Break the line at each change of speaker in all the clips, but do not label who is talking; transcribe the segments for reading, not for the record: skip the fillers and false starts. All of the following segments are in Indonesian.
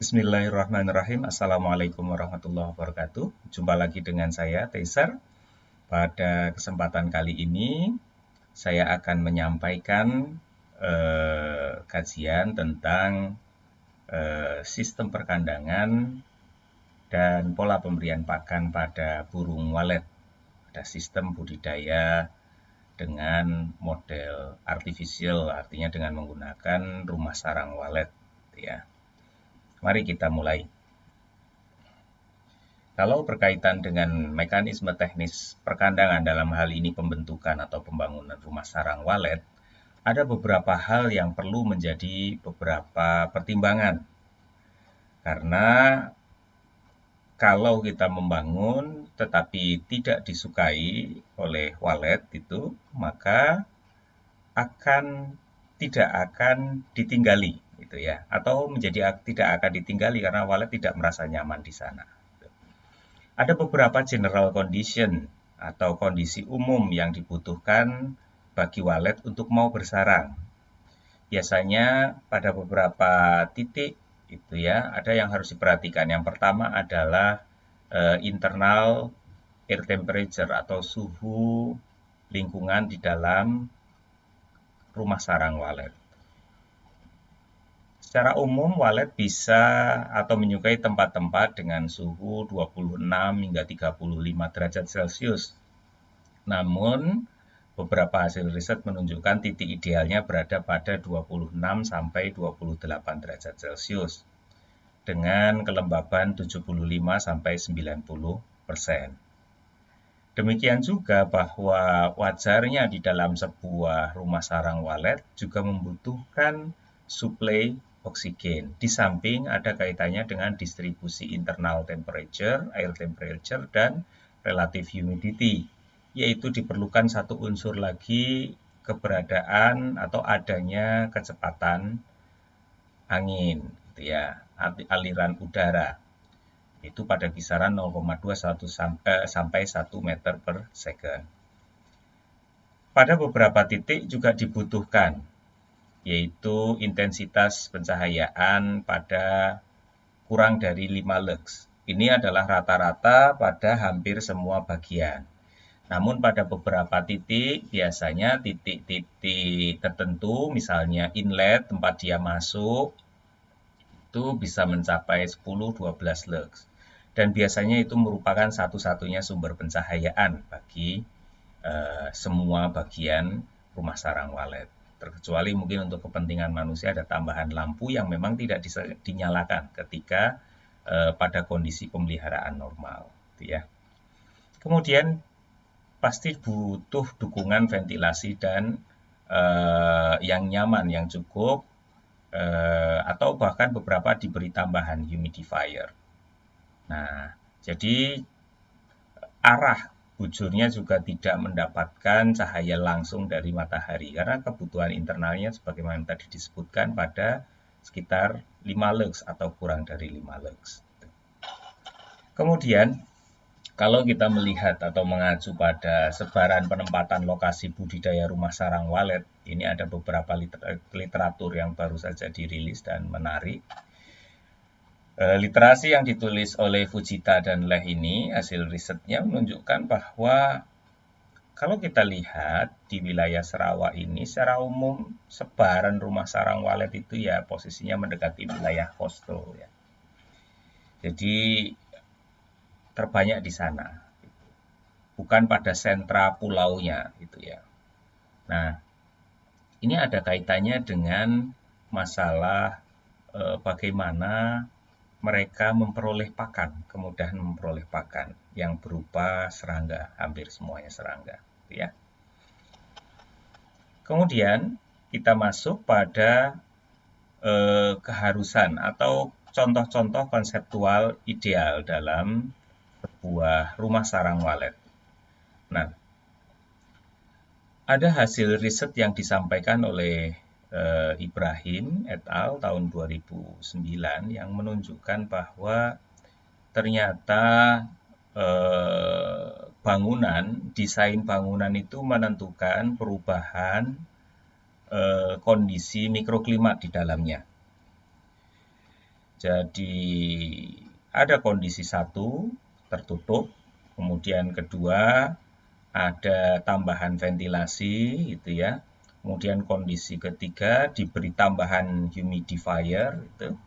Bismillahirrahmanirrahim. Assalamualaikum warahmatullahi wabarakatuh. Jumpa lagi dengan saya, Teiser. Pada kesempatan kali ini, saya akan menyampaikan kajian tentang sistem perkandangan dan pola pemberian pakan pada burung walet. Ada sistem budidaya dengan model artificial, artinya dengan menggunakan rumah sarang walet. Ya. Mari kita mulai. Kalau berkaitan dengan mekanisme teknis perkandangan dalam hal ini pembentukan atau pembangunan rumah sarang walet, ada beberapa hal yang perlu menjadi beberapa pertimbangan. Karena kalau kita membangun tetapi tidak disukai oleh walet itu, maka tidak akan ditinggali gitu ya, atau tidak akan ditinggali karena walet tidak merasa nyaman di sana. Ada beberapa general condition atau kondisi umum yang dibutuhkan bagi walet untuk mau bersarang. Biasanya pada beberapa titik itu ya, ada yang harus diperhatikan. Yang pertama adalah internal air temperature atau suhu lingkungan di dalam rumah sarang walet. Secara umum, walet bisa atau menyukai tempat-tempat dengan suhu 26 hingga 35 derajat Celcius. Namun, beberapa hasil riset menunjukkan titik idealnya berada pada 26 sampai 28 derajat Celcius dengan kelembaban 75 sampai 90%. Demikian juga bahwa wajarnya di dalam sebuah rumah sarang walet juga membutuhkan suplai oksigen. Di samping ada kaitannya dengan distribusi internal temperature, air temperature, dan relative humidity, yaitu diperlukan satu unsur lagi keberadaan atau adanya kecepatan angin, gitu ya, aliran udara. Itu pada kisaran 0,21 sampai 1 meter per second. Pada beberapa titik juga dibutuhkan, yaitu intensitas pencahayaan pada kurang dari 5 lux. Ini adalah rata-rata pada hampir semua bagian. Namun pada beberapa titik, biasanya titik-titik tertentu, misalnya inlet tempat dia masuk, itu bisa mencapai 10-12 lux. Dan biasanya itu merupakan satu-satunya sumber pencahayaan bagi semua bagian rumah sarang walet. Terkecuali mungkin untuk kepentingan manusia ada tambahan lampu yang memang tidak dinyalakan ketika pada kondisi pemeliharaan normal. Gitu ya. Kemudian pasti butuh dukungan ventilasi dan yang nyaman, yang cukup, atau bahkan beberapa diberi tambahan humidifier. Nah, jadi arah bujurnya juga tidak mendapatkan cahaya langsung dari matahari karena kebutuhan internalnya sebagaimana tadi disebutkan pada sekitar 5 lux atau kurang dari 5 lux. Kemudian kalau kita melihat atau mengacu pada sebaran penempatan lokasi budidaya rumah sarang walet, ini ada beberapa literatur yang baru saja dirilis dan menarik. Literasi yang ditulis oleh Fujita dan Leh ini, hasil risetnya menunjukkan bahwa kalau kita lihat di wilayah Sarawak ini, secara umum sebaran rumah sarang walet itu ya posisinya mendekati wilayah coastal ya. Jadi terbanyak di sana, bukan pada sentra pulaunya gitu ya. Nah, ini ada kaitannya dengan masalah bagaimana mereka memperoleh pakan, kemudahan memperoleh pakan yang berupa serangga, hampir semuanya serangga, gitu ya. Kemudian kita masuk pada keharusan atau contoh-contoh konseptual ideal dalam sebuah rumah sarang walet. Nah, ada hasil riset yang disampaikan oleh Ibrahim et al. Tahun 2009 yang menunjukkan bahwa ternyata desain bangunan itu menentukan perubahan kondisi mikroklimat di dalamnya. Jadi ada kondisi 1 tertutup, kemudian kedua ada tambahan ventilasi gitu ya. Kemudian kondisi ketiga diberi tambahan humidifier gitu.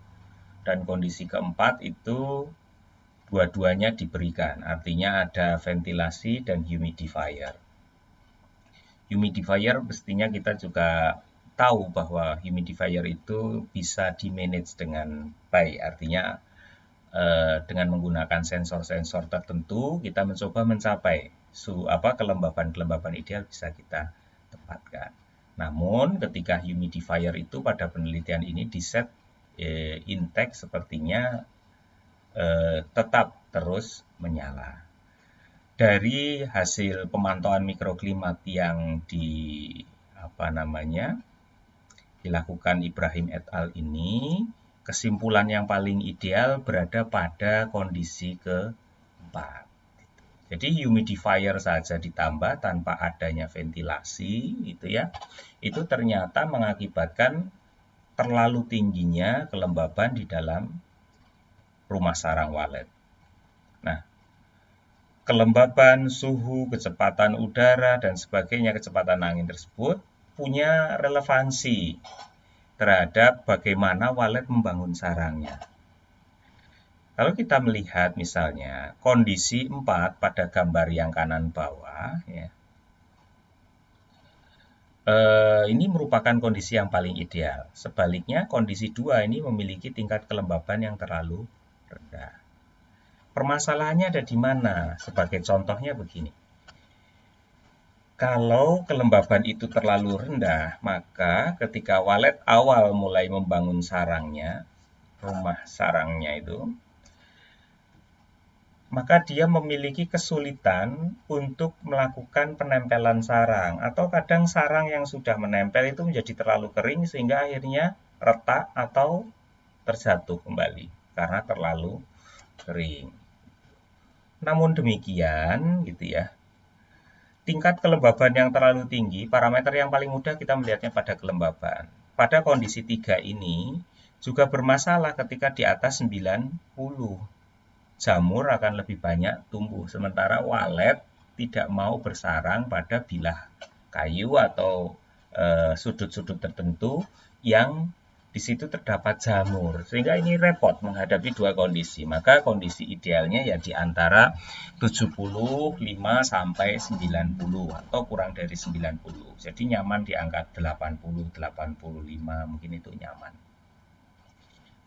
Dan kondisi keempat itu dua-duanya diberikan, artinya ada ventilasi dan humidifier. Humidifier mestinya kita juga tahu bahwa humidifier itu bisa di-manage dengan baik, artinya dengan menggunakan sensor-sensor tertentu kita mencoba mencapai kelembaban-kelembaban ideal bisa kita tempatkan. Namun ketika humidifier itu pada penelitian ini diset intake sepertinya tetap terus menyala. Dari hasil pemantauan mikroklimat yang dilakukan Ibrahim et al. Ini, kesimpulan yang paling ideal berada pada kondisi keempat. Jadi humidifier saja ditambah tanpa adanya ventilasi, gitu ya, itu ternyata mengakibatkan terlalu tingginya kelembaban di dalam rumah sarang walet. Nah, kelembaban, suhu, kecepatan udara, dan sebagainya, kecepatan angin tersebut punya relevansi terhadap bagaimana walet membangun sarangnya. Kalau kita melihat misalnya kondisi 4 pada gambar yang kanan bawah, ya, ini merupakan kondisi yang paling ideal. Sebaliknya kondisi 2 ini memiliki tingkat kelembaban yang terlalu rendah. Permasalahannya ada di mana? Sebagai contohnya begini. Kalau kelembaban itu terlalu rendah, maka ketika walet awal mulai membangun sarangnya, rumah sarangnya itu, maka dia memiliki kesulitan untuk melakukan penempelan sarang. Atau kadang sarang yang sudah menempel itu menjadi terlalu kering sehingga akhirnya retak atau terjatuh kembali karena terlalu kering. Namun demikian, gitu ya, tingkat kelembaban yang terlalu tinggi, parameter yang paling mudah kita melihatnya pada kelembaban. Pada kondisi 3 ini juga bermasalah ketika di atas 90. Jamur akan lebih banyak tumbuh, sementara walet tidak mau bersarang pada bilah kayu atau sudut-sudut tertentu yang di situ terdapat jamur, sehingga ini repot menghadapi dua kondisi. Maka kondisi idealnya ya di antara 75 sampai 90 atau kurang dari 90. Jadi nyaman di angka 80, 85 mungkin itu nyaman.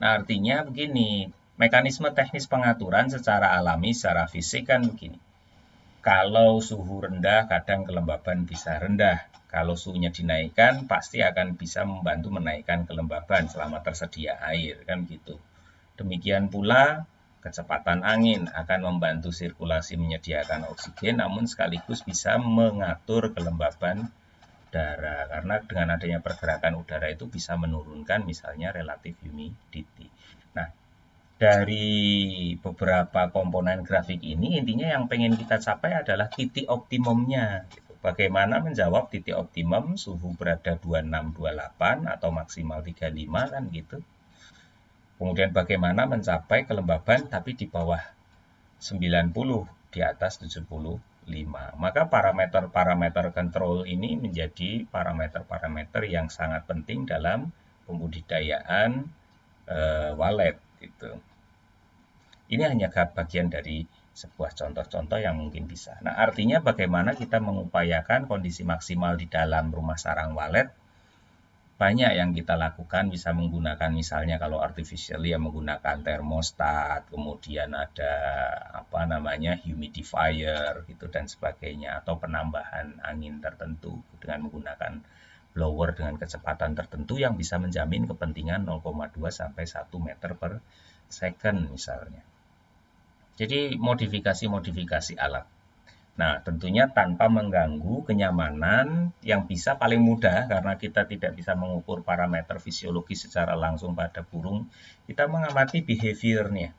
Nah, artinya begini, mekanisme teknis pengaturan secara alami, secara fisik kan begini. Kalau suhu rendah, kadang kelembaban bisa rendah. Kalau suhunya dinaikkan, pasti akan bisa membantu menaikkan kelembaban selama tersedia air, kan gitu. Demikian pula, kecepatan angin akan membantu sirkulasi menyediakan oksigen, namun sekaligus bisa mengatur kelembaban udara. Karena dengan adanya pergerakan udara itu bisa menurunkan misalnya relative humidity. Nah, dari beberapa komponen grafik ini, intinya yang pengen kita capai adalah titik optimumnya. Bagaimana menjawab titik optimum, suhu berada 26-28 atau maksimal 35 kan gitu. Kemudian bagaimana mencapai kelembaban tapi di bawah 90, di atas 75. Maka parameter-parameter kontrol ini menjadi parameter-parameter yang sangat penting dalam pembudidayaan walet gitu. Ini hanya bagian dari sebuah contoh-contoh yang mungkin bisa. Nah, artinya bagaimana kita mengupayakan kondisi maksimal di dalam rumah sarang walet. Banyak yang kita lakukan, bisa menggunakan misalnya kalau artificially ya menggunakan termostat, kemudian ada humidifier gitu dan sebagainya, atau penambahan angin tertentu dengan menggunakan blower dengan kecepatan tertentu yang bisa menjamin kepentingan 0,2 sampai 1 meter per second misalnya. Jadi modifikasi-modifikasi alat. Nah, tentunya tanpa mengganggu kenyamanan yang bisa paling mudah karena kita tidak bisa mengukur parameter fisiologis secara langsung pada burung, kita mengamati behavior-nya.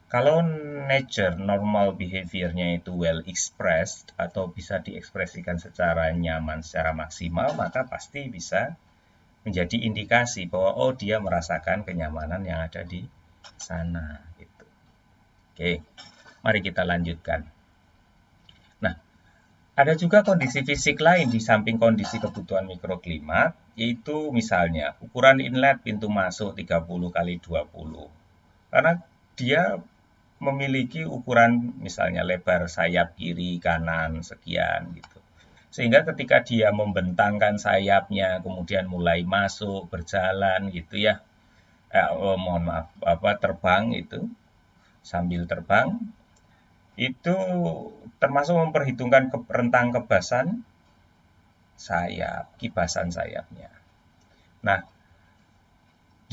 Kalau nature normal behavior-nya itu well expressed atau bisa diekspresikan secara nyaman, secara maksimal, maka pasti bisa menjadi indikasi bahwa oh dia merasakan kenyamanan yang ada di sana gitu. Oke, mari kita lanjutkan. Nah, ada juga kondisi fisik lain di samping kondisi kebutuhan mikroklimat, yaitu misalnya ukuran inlet pintu masuk 30 kali 20. Karena dia memiliki ukuran misalnya lebar sayap kiri kanan sekian gitu. Sehingga ketika dia membentangkan sayapnya kemudian mulai masuk berjalan gitu ya. Mohon maaf terbang itu sambil terbang itu termasuk memperhitungkan rentang kebasan sayap, kibasan sayapnya. Nah,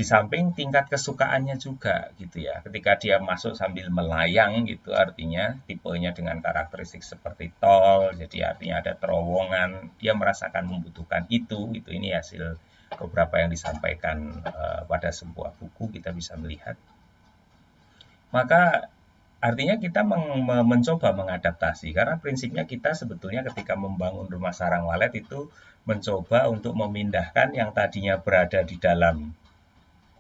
di samping tingkat kesukaannya juga gitu ya. Ketika dia masuk sambil melayang gitu artinya tipenya dengan karakteristik seperti tol, jadi artinya ada terowongan, dia merasakan membutuhkan itu. Ini hasil beberapa yang disampaikan pada sebuah buku kita bisa melihat. Maka artinya kita mencoba mengadaptasi karena prinsipnya kita sebetulnya ketika membangun rumah sarang walet itu mencoba untuk memindahkan yang tadinya berada di dalam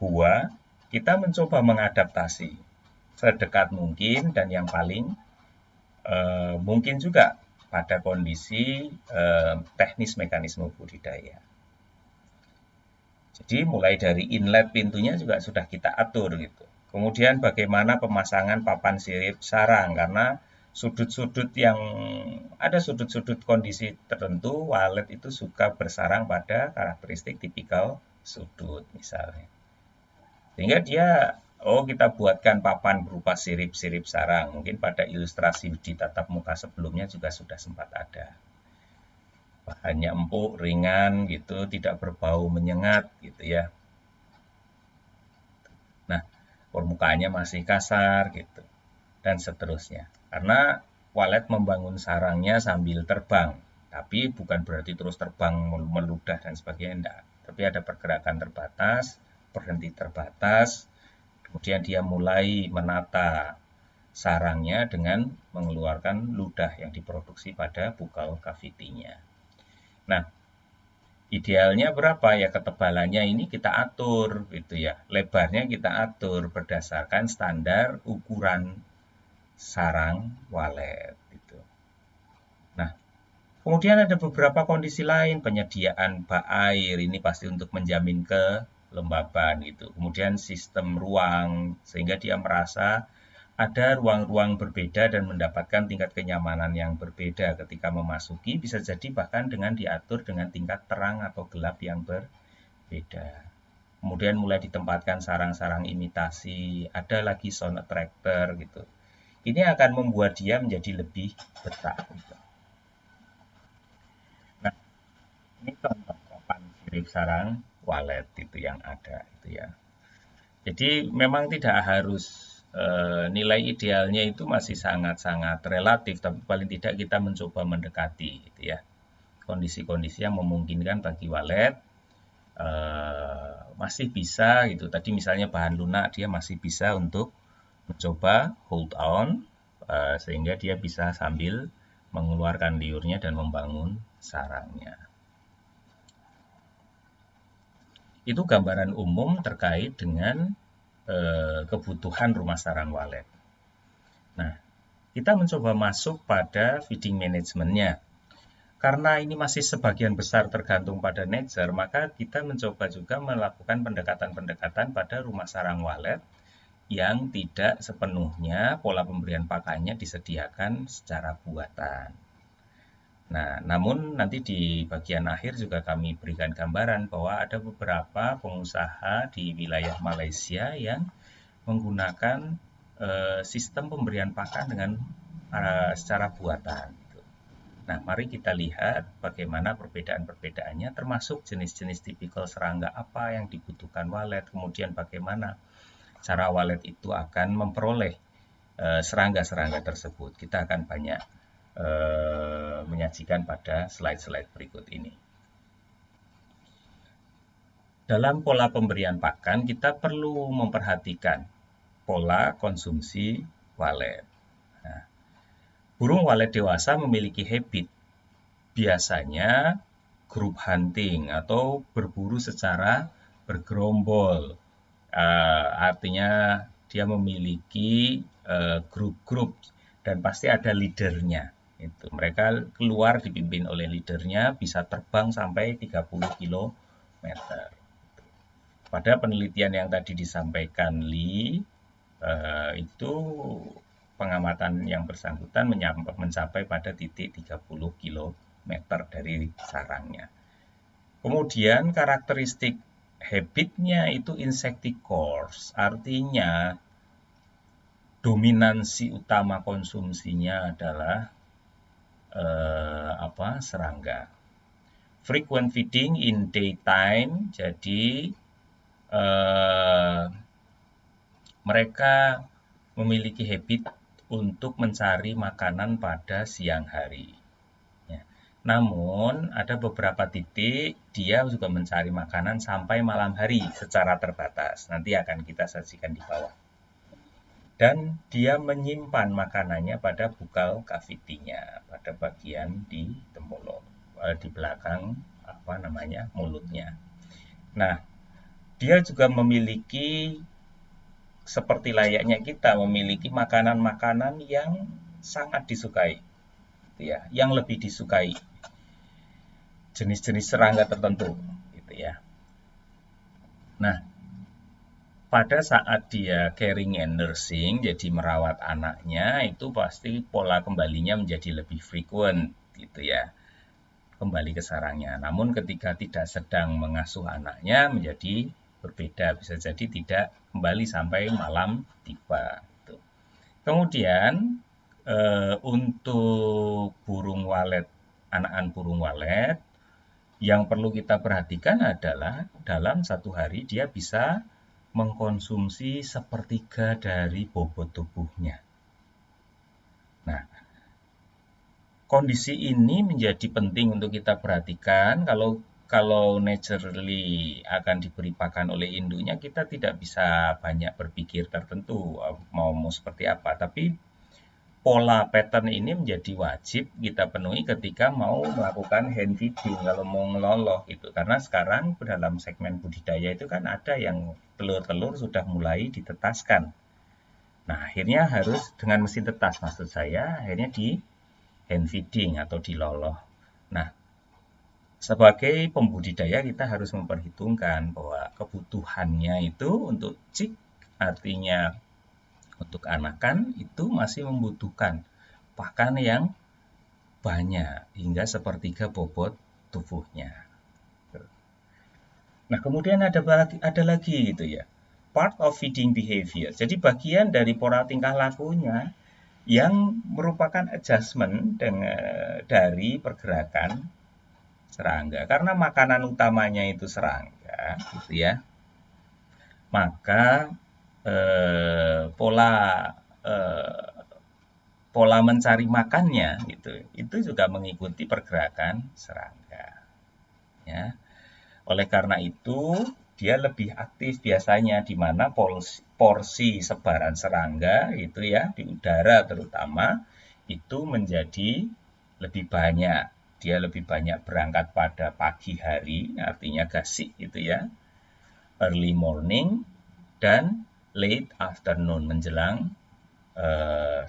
gua, kita mencoba mengadaptasi sedekat mungkin dan yang paling mungkin juga pada kondisi teknis mekanisme budidaya. Jadi mulai dari inlet pintunya juga sudah kita atur gitu. Kemudian bagaimana pemasangan papan sirip sarang karena sudut-sudut yang ada sudut-sudut kondisi tertentu walet itu suka bersarang pada karakteristik tipikal sudut misalnya. Sehingga dia kita buatkan papan berupa sirip-sirip sarang. Mungkin pada ilustrasi di tatap muka sebelumnya juga sudah sempat ada. Bahannya empuk, ringan gitu, tidak berbau menyengat gitu ya. Nah, permukaannya masih kasar gitu dan seterusnya. Karena walet membangun sarangnya sambil terbang, tapi bukan berarti terus terbang meludah dan sebagainya enggak. Tapi ada pergerakan terbatas, berhenti terbatas, kemudian dia mulai menata sarangnya dengan mengeluarkan ludah yang diproduksi pada bukal kavitinya. Nah, idealnya berapa ya ketebalannya ini kita atur gitu ya. Lebarnya kita atur berdasarkan standar ukuran sarang walet gitu. Nah, kemudian ada beberapa kondisi lain, penyediaan bak air ini pasti untuk menjamin kelembaban gitu. Kemudian sistem ruang sehingga dia merasa ada ruang-ruang berbeda dan mendapatkan tingkat kenyamanan yang berbeda ketika memasuki, bisa jadi bahkan dengan diatur dengan tingkat terang atau gelap yang berbeda. Kemudian mulai ditempatkan sarang-sarang imitasi, ada lagi sound attractor gitu. Ini akan membuat dia menjadi lebih betah. Gitu. Nah, ini contoh papan sirip sarang walet itu yang ada itu ya. Jadi memang tidak harus nilai idealnya itu masih sangat-sangat relatif, tapi paling tidak kita mencoba mendekati gitu ya. Kondisi-kondisi yang memungkinkan bagi walet masih bisa gitu. Tadi misalnya bahan lunak dia masih bisa untuk mencoba hold on sehingga dia bisa sambil mengeluarkan liurnya dan membangun sarangnya. Itu gambaran umum terkait dengan kebutuhan rumah sarang walet. Nah, kita mencoba masuk pada feeding manajemennya. Karena ini masih sebagian besar tergantung pada nature, maka kita mencoba juga melakukan pendekatan-pendekatan pada rumah sarang walet yang tidak sepenuhnya pola pemberian pakannya disediakan secara buatan. Nah, namun nanti di bagian akhir juga kami berikan gambaran bahwa ada beberapa pengusaha di wilayah Malaysia yang menggunakan sistem pemberian pakan dengan secara buatan. Nah, mari kita lihat bagaimana perbedaan-perbedaannya, termasuk jenis-jenis tipikal serangga apa yang dibutuhkan walet, kemudian bagaimana cara walet itu akan memperoleh serangga-serangga tersebut. Kita akan banyak menyajikan pada slide-slide berikut ini. Dalam pola pemberian pakan, kita perlu memperhatikan pola konsumsi walet. Nah, burung walet dewasa memiliki habit, biasanya group hunting atau berburu secara bergerombol. Artinya dia memiliki grup-grup dan pasti ada leadernya. Itu mereka keluar dipimpin oleh leadernya, bisa terbang sampai 30 km. Pada penelitian yang tadi disampaikan Lee, itu pengamatan yang bersangkutan mencapai pada titik 30 km dari sarangnya. Kemudian karakteristik habitnya itu insectivorous, artinya dominansi utama konsumsinya adalah serangga. Frequent feeding in daytime, jadi mereka memiliki habit untuk mencari makanan pada siang hari. Ya. Namun ada beberapa titik dia juga mencari makanan sampai malam hari secara terbatas. Nanti akan kita sajikan di bawah. Dan dia menyimpan makanannya pada bukal cavity-nya, pada bagian di tempurung, di belakang mulutnya. Nah, dia juga memiliki seperti layaknya kita memiliki makanan-makanan yang sangat disukai, ya, yang lebih disukai jenis-jenis serangga tertentu, gitu ya. Nah, pada saat dia caring and nursing, jadi merawat anaknya, itu pasti pola kembalinya menjadi lebih frequent, gitu ya, kembali ke sarangnya. Namun ketika tidak sedang mengasuh anaknya menjadi berbeda, bisa jadi tidak kembali sampai malam tiba. Kemudian untuk burung walet, anakan burung walet, yang perlu kita perhatikan adalah dalam satu hari dia bisa mengkonsumsi sepertiga dari bobot tubuhnya. Nah, kondisi ini menjadi penting untuk kita perhatikan. Kalau naturally akan diberi pakan oleh induknya, kita tidak bisa banyak berpikir tertentu mau seperti apa. Tapi pola pattern ini menjadi wajib kita penuhi ketika mau melakukan hand feeding, kalau mau ngeloloh gitu. Karena sekarang dalam segmen budidaya itu kan ada yang telur-telur sudah mulai ditetaskan. Nah, akhirnya harus dengan mesin tetas, maksud saya, akhirnya di hand feeding atau diloloh. Nah, sebagai pembudidaya kita harus memperhitungkan bahwa kebutuhannya itu untuk chick, artinya untuk anakan, itu masih membutuhkan pakan yang banyak hingga sepertiga bobot tubuhnya. Nah, kemudian ada lagi gitu ya, part of feeding behavior. Jadi bagian dari pola tingkah lakunya yang merupakan adjustment dari pergerakan serangga, karena makanan utamanya itu serangga, gitu ya. Maka pola mencari makannya gitu, itu juga mengikuti pergerakan serangga. Ya. Oleh karena itu, dia lebih aktif biasanya di mana porsi sebaran serangga itu ya di udara terutama itu menjadi lebih banyak. Dia lebih banyak berangkat pada pagi hari, artinya gasik gitu ya, early morning, dan late afternoon, menjelang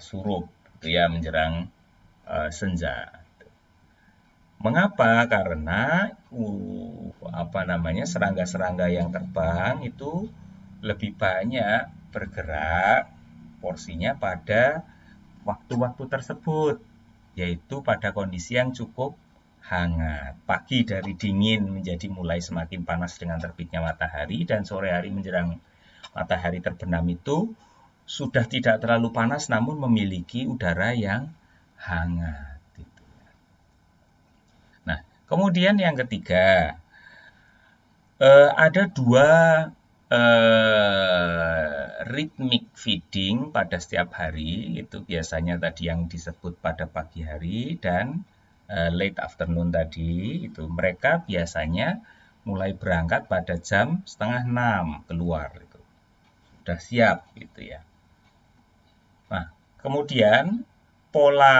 surup, gitu ya, menjelang senja. Mengapa? Karena serangga-serangga yang terbang itu lebih banyak bergerak porsinya pada waktu-waktu tersebut, yaitu pada kondisi yang cukup hangat. Pagi dari dingin menjadi mulai semakin panas dengan terbitnya matahari, dan sore hari menjelang matahari terbenam itu sudah tidak terlalu panas namun memiliki udara yang hangat. Nah, kemudian yang ketiga, ada dua rhythmic feeding pada setiap hari, itu biasanya tadi yang disebut pada pagi hari dan late afternoon tadi, itu mereka biasanya mulai berangkat pada jam 5:30 keluar, itu sudah siap gitu ya. Nah, kemudian pola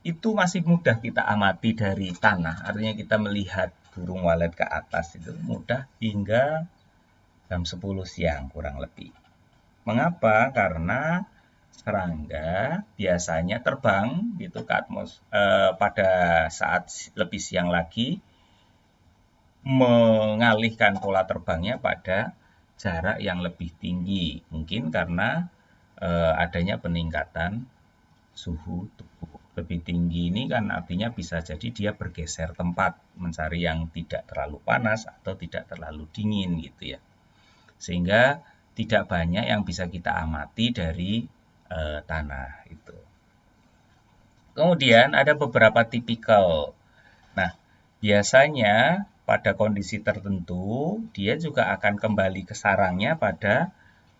itu masih mudah kita amati dari tanah, artinya kita melihat burung walet ke atas itu mudah hingga jam 10 siang kurang lebih. Mengapa? Karena serangga biasanya terbang gitu ke pada saat lebih siang lagi, mengalihkan pola terbangnya pada jarak yang lebih tinggi. Mungkin karena adanya peningkatan suhu tubuh. Lebih tinggi ini kan artinya bisa jadi dia bergeser tempat, mencari yang tidak terlalu panas atau tidak terlalu dingin gitu ya. Sehingga tidak banyak yang bisa kita amati dari tanah itu. Kemudian ada beberapa tipikal. Nah, biasanya pada kondisi tertentu dia juga akan kembali ke sarangnya pada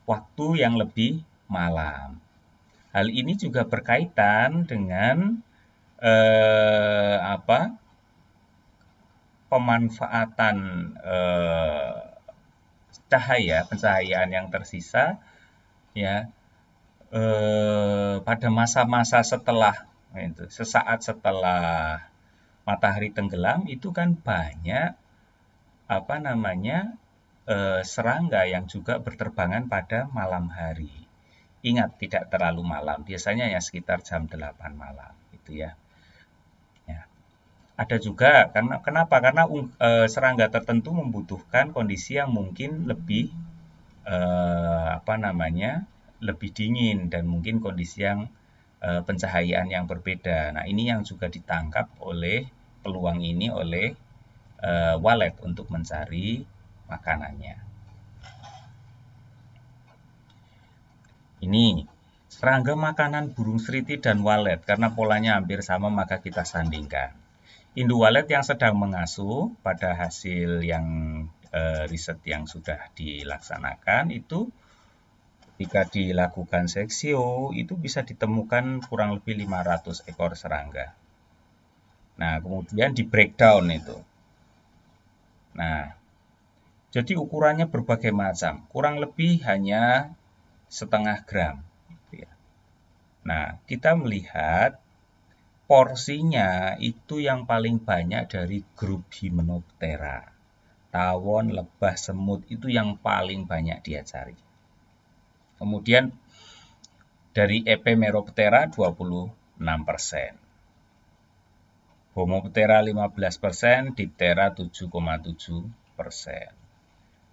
waktu yang lebih malam. Hal ini juga berkaitan dengan pemanfaatan pencahayaan yang tersisa ya pada masa-masa setelah itu, sesaat setelah matahari tenggelam itu kan banyak serangga yang juga berterbangan pada malam hari. Ingat tidak terlalu malam, biasanya ya sekitar jam 8 malam gitu ya. Ada juga kenapa? Karena serangga tertentu membutuhkan kondisi yang mungkin lebih lebih dingin dan mungkin kondisi yang pencahayaan yang berbeda. Nah, ini yang juga ditangkap oleh peluang ini oleh walet untuk mencari makanannya. Ini serangga makanan burung seriti dan walet karena polanya hampir sama maka kita sandingkan. Induk walet yang sedang mengasuh pada hasil yang riset yang sudah dilaksanakan itu ketika dilakukan seksio itu bisa ditemukan kurang lebih 500 ekor serangga. Nah, kemudian di breakdown itu. Nah, jadi ukurannya berbagai macam, kurang lebih hanya setengah gram. Nah, kita melihat porsinya itu yang paling banyak dari grup Hymenoptera. Tawon, lebah, semut itu yang paling banyak dia cari. Kemudian dari Epemeroptera 26%. Homoptera 15%, Diptera 7,7%.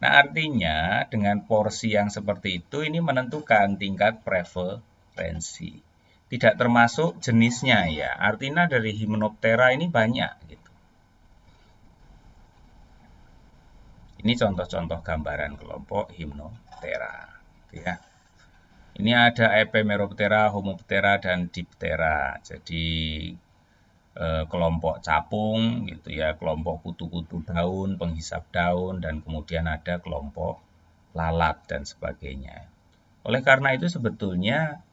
Nah, artinya dengan porsi yang seperti itu ini menentukan tingkat prevalensi. Tidak termasuk jenisnya ya. Artinya dari Hymenoptera ini banyak gitu. Ini contoh-contoh gambaran kelompok Hymenoptera ya. Ini ada Epemeroptera, Homoptera dan Diptera. Jadi kelompok capung gitu ya, kelompok kutu-kutu daun, penghisap daun, dan kemudian ada kelompok lalat dan sebagainya. Oleh karena itu sebetulnya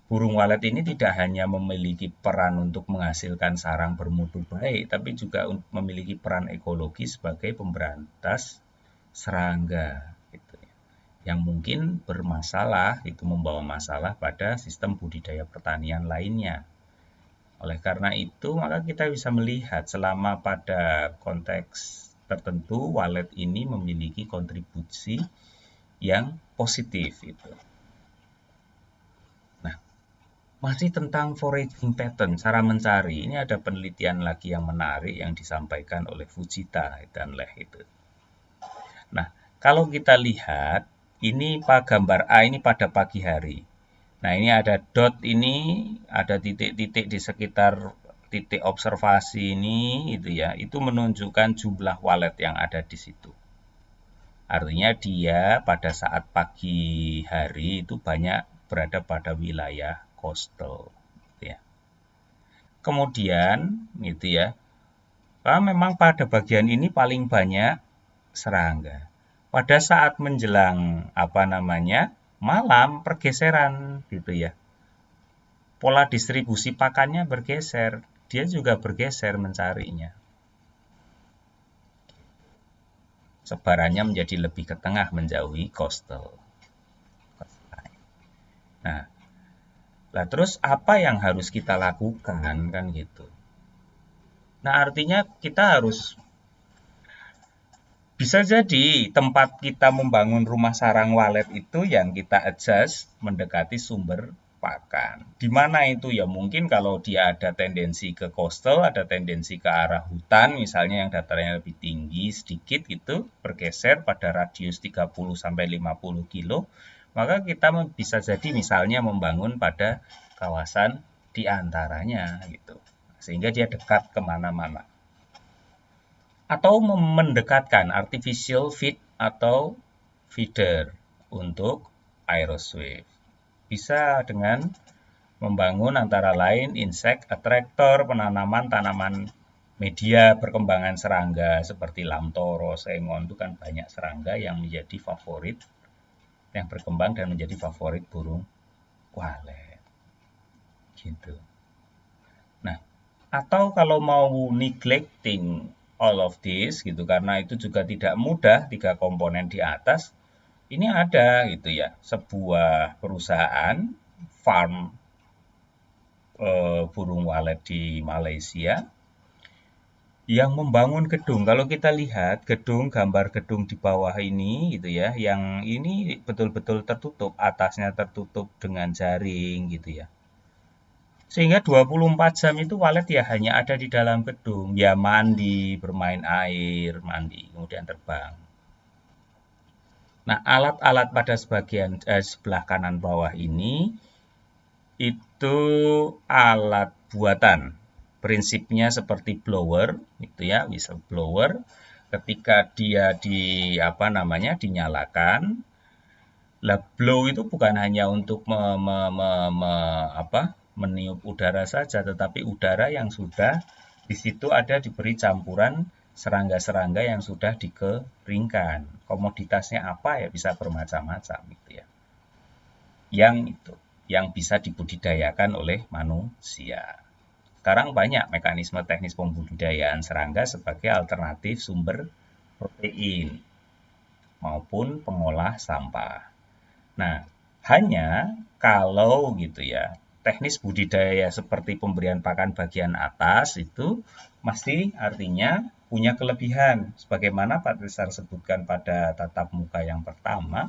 burung walet ini tidak hanya memiliki peran untuk menghasilkan sarang bermutu baik, tapi juga memiliki peran ekologi sebagai pemberantas serangga gitu ya, yang mungkin bermasalah, itu membawa masalah pada sistem budidaya pertanian lainnya. Oleh karena itu, maka kita bisa melihat selama pada konteks tertentu, walet ini memiliki kontribusi yang positif. Itu. Nah, masih tentang foraging pattern, cara mencari. Ini ada penelitian lagi yang menarik yang disampaikan oleh Fujita dan Leh itu. Nah, kalau kita lihat, ini gambar A ini pada pagi hari. Nah, ini ada dot ini, ada titik-titik di sekitar titik observasi ini, itu ya, itu menunjukkan jumlah walet yang ada di situ. Artinya dia pada saat pagi hari itu banyak berada pada wilayah coastal, gitu ya. Kemudian, gitu ya, memang pada bagian ini paling banyak serangga. Pada saat menjelang malam pergeseran gitu ya. Pola distribusi pakannya bergeser, dia juga bergeser mencarinya. Sebarannya menjadi lebih ke tengah menjauhi coastal. Nah, terus apa yang harus kita lakukan kan gitu. Nah, artinya kita harus Bisa jadi tempat kita membangun rumah sarang walet itu yang kita adjust mendekati sumber pakan. Di mana itu ya mungkin kalau dia ada tendensi ke coastal, ada tendensi ke arah hutan, misalnya yang datarannya lebih tinggi sedikit gitu, bergeser pada radius 30 sampai 50 kilo, maka kita bisa jadi misalnya membangun pada kawasan di antaranya gitu. Sehingga dia dekat kemana-mana. Atau mendekatkan artificial feed atau feeder untuk aeroswave. Bisa dengan membangun antara lain insect attractor, penanaman tanaman media perkembangan serangga seperti lamtoro, sengon, itu kan banyak serangga yang menjadi favorit, yang berkembang dan menjadi favorit burung walet. Gitu. Nah, atau kalau mau neglecting all of this gitu karena itu juga tidak mudah, 3 komponen di atas ini ada gitu ya, sebuah perusahaan farm burung walet di Malaysia yang membangun gedung. Kalau kita lihat gedung, gambar gedung di bawah ini gitu ya, yang ini betul-betul tertutup, atasnya tertutup dengan jaring gitu ya. Sehingga 24 jam itu walet ya hanya ada di dalam gedung, ya mandi, bermain air, mandi, kemudian terbang. Nah, alat-alat pada sebelah kanan bawah ini itu alat buatan. Prinsipnya seperti blower, gitu ya, whistleblower. Ketika dia dinyalakan, lah blow itu bukan hanya untuk meniup udara saja, tetapi udara yang sudah di situ ada diberi campuran serangga-serangga yang sudah dikeringkan. Komoditasnya apa ya bisa bermacam-macam gitu ya. Yang bisa dibudidayakan oleh manusia. Sekarang banyak mekanisme teknis pembudidayaan serangga sebagai alternatif sumber protein maupun pengolah sampah. Nah, hanya kalau gitu ya, teknis budidaya seperti pemberian pakan bagian atas itu mesti artinya punya kelebihan. Sebagaimana Pak Trisar sebutkan pada tatap muka yang pertama,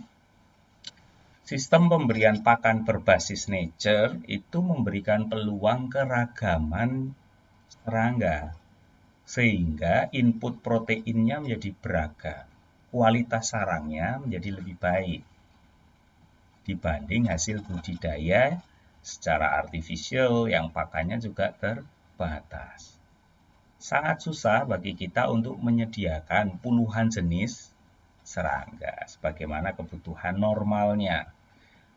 sistem pemberian pakan berbasis nature itu memberikan peluang keragaman serangga. Sehingga input proteinnya menjadi beragam. Kualitas sarangnya menjadi lebih baik dibanding hasil budidaya secara artifisial yang pakannya juga terbatas. Sangat susah bagi kita untuk menyediakan puluhan jenis serangga sebagaimana kebutuhan normalnya.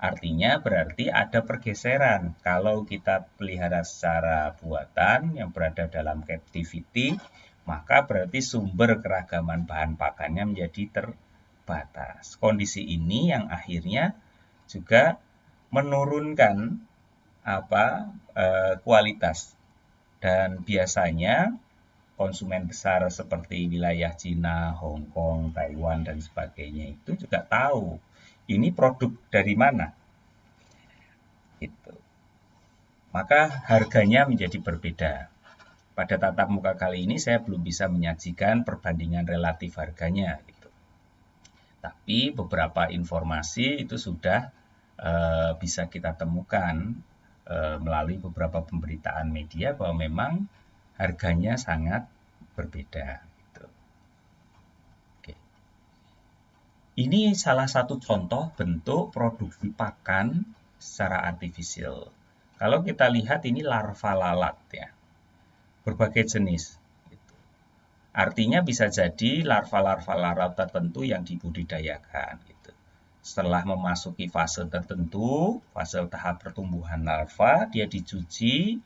Artinya berarti ada pergeseran. Kalau kita pelihara secara buatan yang berada dalam captivity, maka berarti sumber keragaman bahan pakannya menjadi terbatas. Kondisi ini yang akhirnya juga menurunkan kualitas dan biasanya konsumen besar seperti wilayah Cina, Hong Kong, Taiwan dan sebagainya itu juga tahu ini produk dari mana. Itu. Maka harganya menjadi berbeda. Pada tatap muka kali ini saya belum bisa menyajikan perbandingan relatif harganya gitu. Tapi beberapa informasi itu sudah bisa kita temukan melalui beberapa pemberitaan media bahwa memang harganya sangat berbeda. Gitu. Oke. Ini salah satu contoh bentuk produksi pakan secara artifisial. Kalau kita lihat ini larva lalat ya, berbagai jenis. Artinya bisa jadi larva-larva lalat tertentu yang dibudidayakan. Gitu. Setelah memasuki fase tertentu, fase tahap pertumbuhan larva, dia dicuci,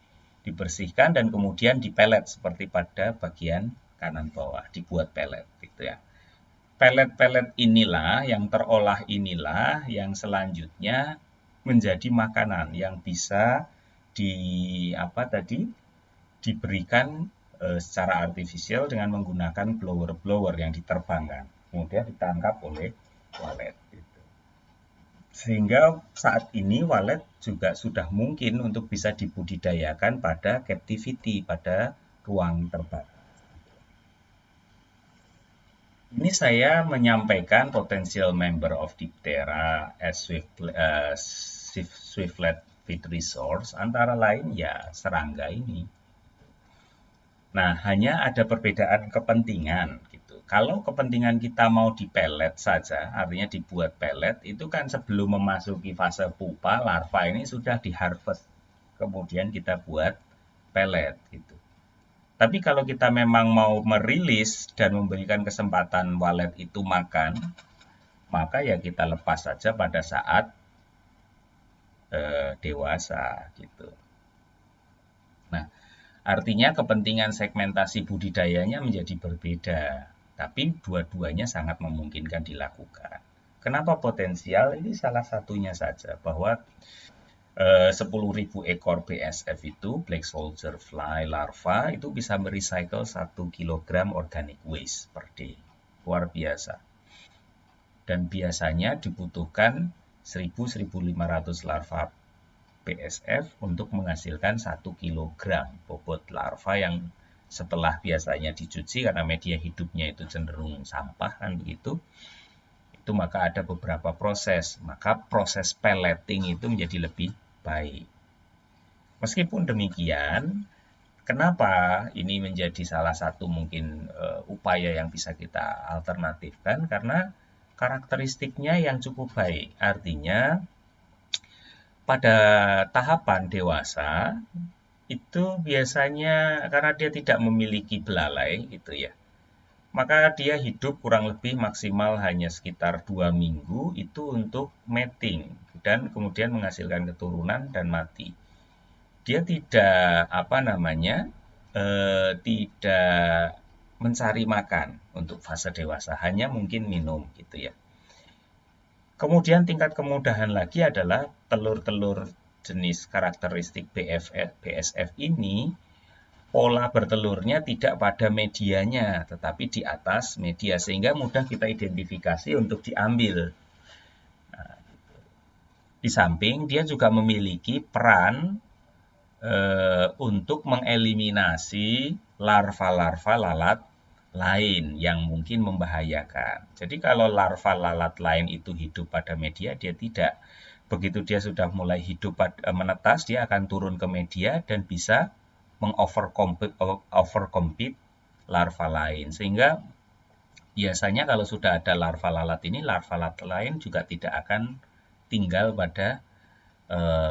dibersihkan, dan kemudian dipelet seperti pada bagian kanan bawah, dibuat pelet. Gitu ya. Pelet-pelet inilah, yang terolah inilah, yang selanjutnya menjadi makanan yang bisa diberikan secara artifisial dengan menggunakan blower-blower yang diterbangkan, kemudian ditangkap oleh walet. Gitu. Sehingga saat ini walet juga sudah mungkin untuk bisa dibudidayakan pada captivity, pada ruang terbatas. Ini saya menyampaikan potential member of Diptera as Swiftlet feed resource, antara lain ya serangga ini. Nah, hanya ada perbedaan kepentingan gitu. Kalau kepentingan kita mau dipelet saja, artinya dibuat pelet, itu kan sebelum memasuki fase pupa, larva ini sudah diharvest. Kemudian kita buat pelet gitu. Tapi kalau kita memang mau merilis dan memberikan kesempatan walet itu makan, maka ya kita lepas saja pada saat dewasa gitu. Nah, artinya kepentingan segmentasi budidayanya menjadi berbeda, tapi dua-duanya sangat memungkinkan dilakukan. Kenapa potensial? Ini salah satunya saja, bahwa 10.000 ekor BSF itu, Black Soldier Fly larva, itu bisa merecycle 1 kg organic waste per day. Luar biasa. Dan biasanya dibutuhkan 1.000-1.500 larva BSF untuk menghasilkan 1 kg bobot larva yang setelah biasanya dicuci karena media hidupnya itu cenderung sampah kan begitu. Itu maka ada beberapa proses, maka proses pelleting itu menjadi lebih baik. Meskipun demikian, kenapa ini menjadi salah satu mungkin upaya yang bisa kita alternatifkan? Karena karakteristiknya yang cukup baik. Artinya pada tahapan dewasa itu biasanya karena dia tidak memiliki belalai gitu ya, maka dia hidup kurang lebih maksimal hanya sekitar 2 minggu itu untuk mating dan kemudian menghasilkan keturunan dan mati. Dia tidak tidak mencari makan untuk fase dewasa, hanya mungkin minum gitu ya. Kemudian tingkat kemudahan lagi adalah telur-telur jenis karakteristik BSF ini pola bertelurnya tidak pada medianya, tetapi di atas media, sehingga mudah kita identifikasi untuk diambil. Nah, di samping dia juga memiliki peran untuk mengeliminasi larva-larva lalat lain yang mungkin membahayakan. Jadi kalau larva lalat lain itu hidup pada media, dia tidak. Begitu dia sudah mulai hidup menetas, dia akan turun ke media dan bisa mengovercompete larva lain. Sehingga biasanya kalau sudah ada larva lalat ini, larva lalat lain juga tidak akan tinggal pada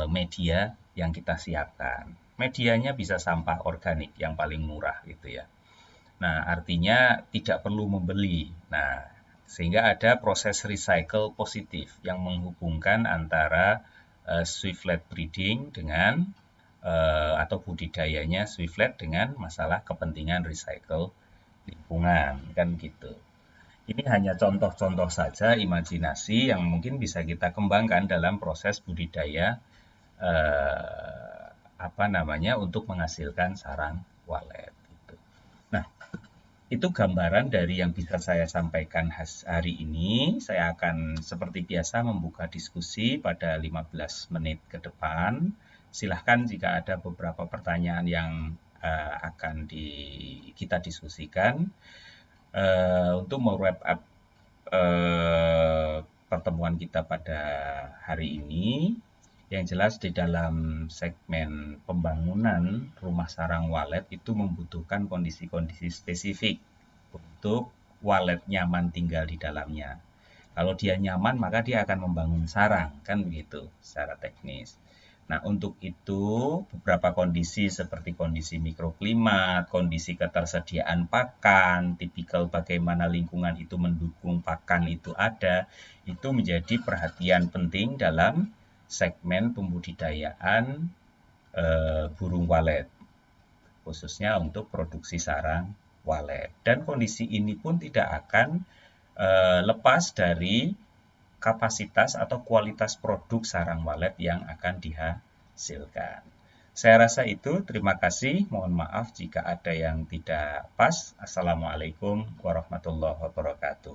media yang kita siapkan. Medianya bisa sampah organik yang paling murah gitu ya. Nah, artinya tidak perlu membeli. Nah, sehingga ada proses recycle positif yang menghubungkan antara swiftlet breeding dengan atau budidayanya swiftlet dengan masalah kepentingan recycle lingkungan, kan gitu. Ini hanya contoh-contoh saja imajinasi yang mungkin bisa kita kembangkan dalam proses budidaya untuk menghasilkan sarang walet. Gitu. Nah, itu gambaran dari yang bisa saya sampaikan hari ini. Saya akan seperti biasa membuka diskusi pada 15 menit ke depan. Silahkan jika ada beberapa pertanyaan yang akan kita diskusikan. Untuk me-wrap up pertemuan kita pada hari ini, yang jelas di dalam segmen pembangunan rumah sarang walet itu membutuhkan kondisi-kondisi spesifik untuk walet nyaman tinggal di dalamnya. Kalau dia nyaman, maka dia akan membangun sarang, kan begitu secara teknis. Nah, untuk itu beberapa kondisi seperti kondisi mikroklimat, kondisi ketersediaan pakan, tipikal bagaimana lingkungan itu mendukung pakan itu ada, itu menjadi perhatian penting dalam segmen pembudidayaan burung walet, khususnya untuk produksi sarang walet. Dan kondisi ini pun tidak akan lepas dari kapasitas atau kualitas produk sarang walet yang akan dihasilkan. Saya rasa itu, terima kasih. Mohon maaf jika ada yang tidak pas. Assalamualaikum warahmatullahi wabarakatuh.